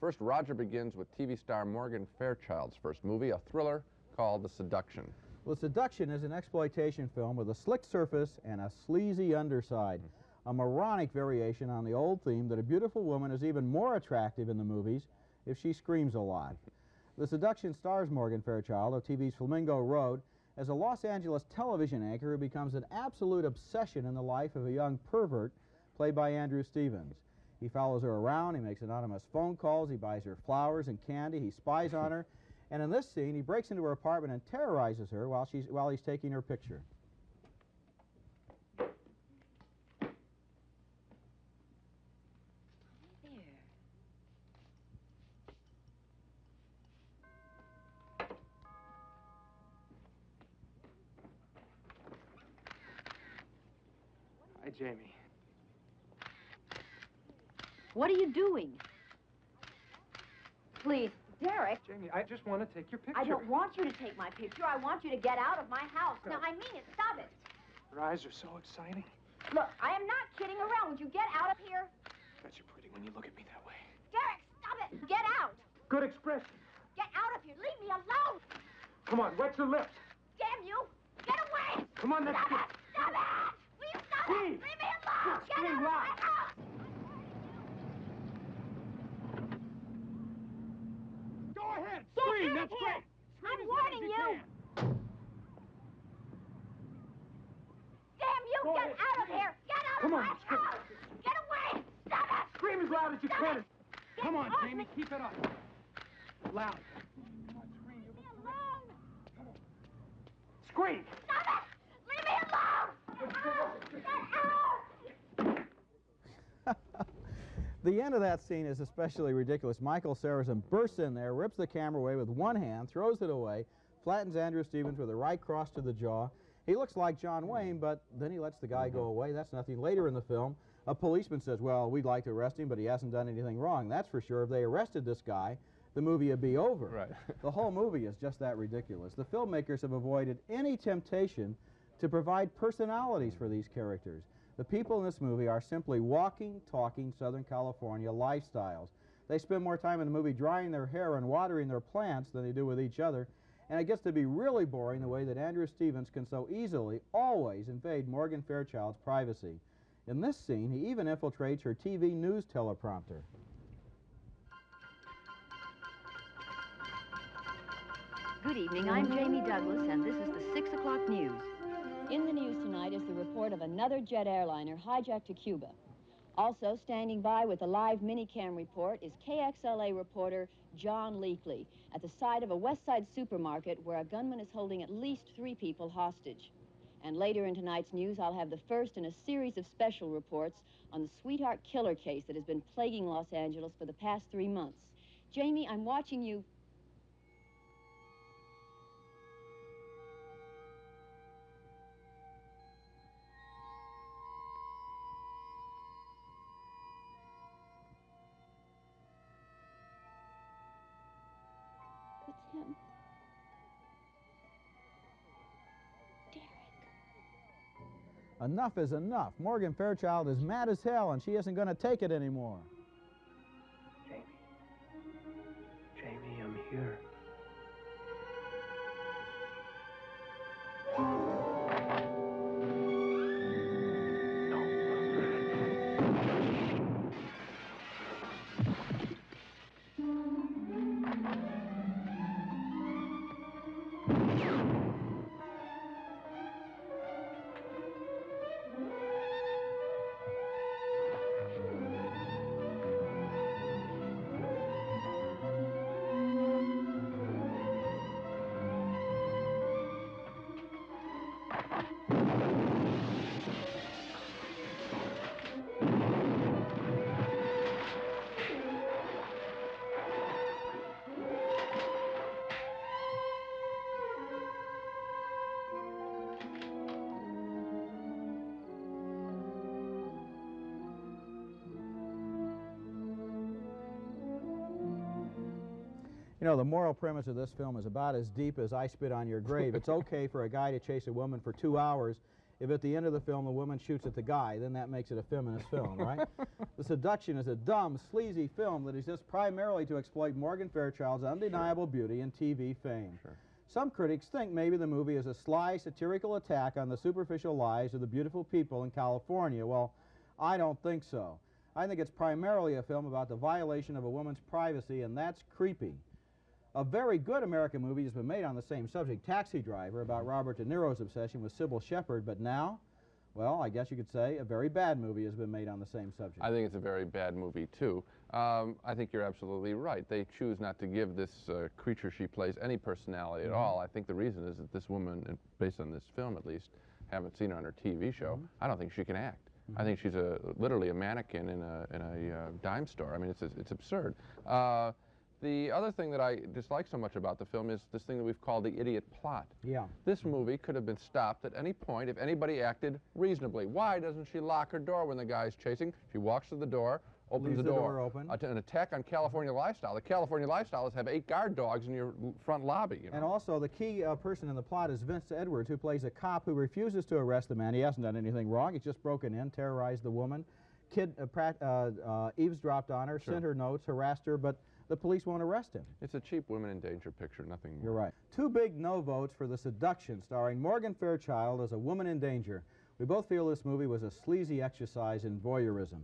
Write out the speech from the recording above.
First, Roger begins with TV star Morgan Fairchild's first movie, a thriller called Seduction. Well, Seduction is an exploitation film with a slick surface and a sleazy underside. A moronic variation on the old theme that a beautiful woman is even more attractive in the movies if she screams a lot. The Seduction stars Morgan Fairchild of TV's Flamingo Road as a Los Angeles television anchor who becomes an absolute obsession in the life of a young pervert played by Andrew Stevens. He follows her around, he makes anonymous phone calls, he buys her flowers and candy, he spies on her, and in this scene he breaks into her apartment and terrorizes her while he's taking her picture. Hi, Jamie. What are you doing? Please, Derek. Jamie, I just want to take your picture. I don't want you to take my picture. I want you to get out of my house. No. Now, I mean it. Stop it. Your eyes are so exciting. Look, I am not kidding around. Would you get out of here? Bet you're pretty when you look at me that way. Derek, stop it. Get out. Good expression. Get out of here. Leave me alone. Come on, wet your lips. Damn you. Get away. Come on, let's Stop get... it. Stop it. Will you stop Scream. it? Leave me alone. Get Scream out of loud. my house. Go ahead. Get Scream. out of That's here. great. Scream I'm as loud as warning you. can. Damn you. Go Get ahead. out of here. Get out Come of on, my scream. house. Get away. Stop it. Scream as loud as you Stop can. it. Come on, Get off Jamie. me. Keep it up. Loud. Come on, scream. You Leave me look alone. Come on. Scream. Stop it. Leave me alone. Get out. Get out. The end of that scene is especially ridiculous. Michael Sarrazin bursts in there, rips the camera away with one hand, throws it away, flattens Andrew Stevens with a right cross to the jaw. He looks like John Wayne, but then he lets the guy go away. That's nothing. Later in the film, a policeman says, well, we'd like to arrest him, but he hasn't done anything wrong. That's for sure. If they arrested this guy, the movie would be over. Right. The whole movie is just that ridiculous. The filmmakers have avoided any temptation to provide personalities for these characters. The people in this movie are simply walking, talking Southern California lifestyles. They spend more time in the movie drying their hair and watering their plants than they do with each other, and it gets to be really boring the way that Andrew Stevens can so easily, always invade Morgan Fairchild's privacy. In this scene, he even infiltrates her TV news teleprompter. Good evening, I'm Jamie Douglas, and this is the 6 o'clock news. In the news tonight is the report of another jet airliner hijacked to Cuba. Also standing by with a live minicam report is KXLA reporter John Leakley at the site of a West Side supermarket where a gunman is holding at least 3 people hostage. And later in tonight's news, I'll have the first in a series of special reports on the sweetheart killer case that has been plaguing Los Angeles for the past 3 months. Jamie, I'm watching you. It's him. Derek. Enough is enough. Morgan Fairchild is mad as hell, and she isn't going to take it anymore. Jamie. Jamie, I'm here. You know, the moral premise of this film is about as deep as I Spit on Your Grave. It's okay for a guy to chase a woman for 2 hours if at the end of the film the woman shoots at the guy, then that makes it a feminist film, right? The Seduction is a dumb, sleazy film that exists primarily to exploit Morgan Fairchild's undeniable beauty and TV fame. Sure. Some critics think maybe the movie is a sly, satirical attack on the superficial lives of the beautiful people in California. Well, I don't think so. I think it's primarily a film about the violation of a woman's privacy, and that's creepy. A very good American movie has been made on the same subject, Taxi Driver, about Robert De Niro's obsession with Sybil Shepherd, but now, well, I guess you could say a very bad movie has been made on the same subject. I think it's a very bad movie, too. I think you're absolutely right. They choose not to give this creature she plays any personality at all. I think the reason is that this woman, and based on this film at least, haven't seen her on her TV show, I don't think she can act. I think she's literally a mannequin in a dime store. I mean, it's absurd. The other thing that I dislike so much about the film is this thing that we've called the idiot plot. Yeah. This movie could have been stopped at any point if anybody acted reasonably. Why doesn't she lock her door when the guy's chasing? She walks to the door, opens Leaves the the door. door open. An attack on California Lifestyle. The California Lifestyle is have 8 guard dogs in your front lobby. You know? And also, the key person in the plot is Vince Edwards, who plays a cop who refuses to arrest the man. He hasn't done anything wrong. He's just broken in, terrorized the woman, eavesdropped on her, sent her notes, harassed her, but the police won't arrest him. It's a cheap women in danger picture, nothing more. You're right. 2 big no votes for The Seduction, starring Morgan Fairchild as a woman in danger. We both feel this movie was a sleazy exercise in voyeurism.